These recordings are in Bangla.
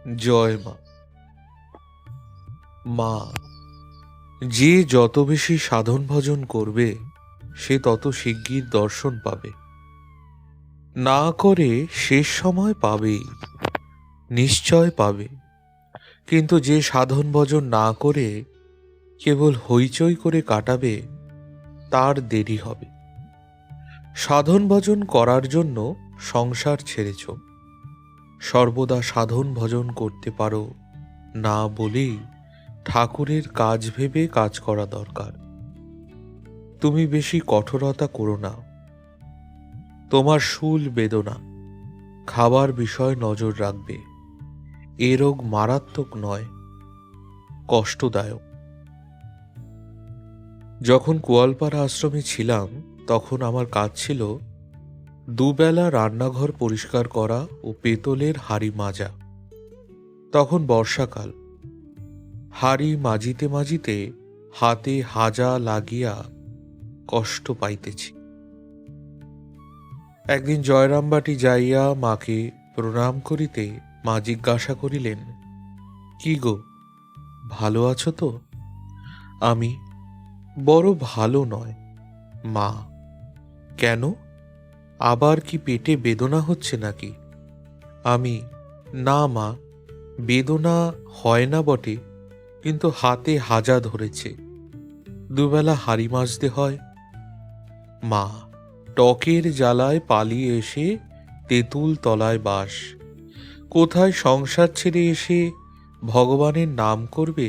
জয় মা। মা, যে যত বেশি সাধন ভজন করবে সে তত শিগগির দর্শন পাবে। না করে শেষ সময় পাবেই, নিশ্চয় পাবে। কিন্তু যে সাধন ভজন না করে কেবল হইচই করে কাটাবে তার দেরি হবে। সাধন ভজন করার জন্য সংসার ছেড়েছ, সর্বদা সাধন ভজন করতে পারো না বলেই ঠাকুরের কাজ ভেবে কাজ করা দরকার। তুমি বেশি কঠোরতা করো না। তোমার শুল বেদনা, খাবার বিষয় নজর রাখবে। এ রোগ মারাত্মক নয়, কষ্টদায়ক। যখন কোয়ালপাড়া আশ্রমে ছিলাম তখন আমার কাজ ছিল দুবেলা রান্নাঘর পরিষ্কার করা ও পেতলের হাঁড়ি মাজা। তখন বর্ষাকাল, হাঁড়ি মাজিতে মাজিতে হাতে হাজা লাগিয়া কষ্ট পাইতেছি। একদিন জয়রামবাটি যাইয়া মাকে প্রণাম করিতে মা জিজ্ঞাসা করিলেন, কি গো, ভালো আছো তো? আমি, বড় ভালো নয় মা। কেন? আবার কি পেটে বেদনা হচ্ছে নাকি? আমি, না মা, বেদনা হয় না বটে, কিন্তু হাতে হাজা ধরেছে, দুবেলা হাঁড়ি মাজতে হয়। মা, টকের জ্বালায় পালিয়ে এসে তেঁতুল তলায় বাস। কোথায় সংসার ছেড়ে এসে ভগবানের নাম করবে,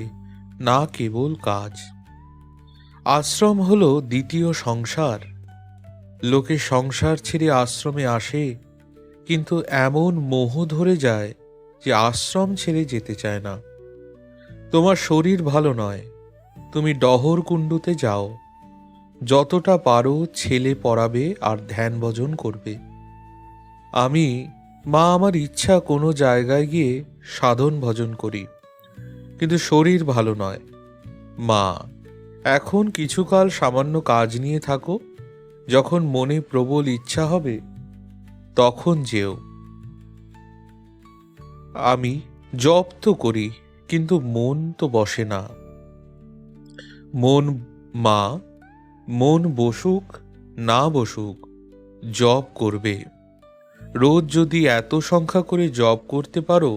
না কেবল কাজ। আশ্রম হলো দ্বিতীয় সংসার। লোকে সংসার ছেড়ে আশ্রমে আসে, কিন্তু এমন মোহ ধরে যায় যে আশ্রম ছেড়ে যেতে চায় না। তোমার শরীর ভালো নয়, তুমি ডহর কুণ্ডুতে যাও। যতটা পারো ছেলে পড়াবে আর ধ্যান ভজন করবে। আমি, মা, আমার ইচ্ছা কোনো জায়গায় গিয়ে সাধন ভজন করি, কিন্তু শরীর ভালো নয়। মা, এখন কিছুকাল সামান্য কাজ নিয়ে থাকো, যখন মনে প্রবল ইচ্ছা হবে তখন যেও। আমি, জপ তো করি, কিন্তু মন তো বসে না। মন, মা, মন বসুক না বসুক, জপ করবে। রোজ যদি এত সংখ্যা করে জপ করতে পারো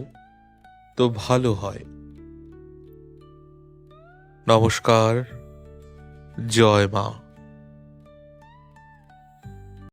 তো ভালো হয়। নমস্কার। জয় মা।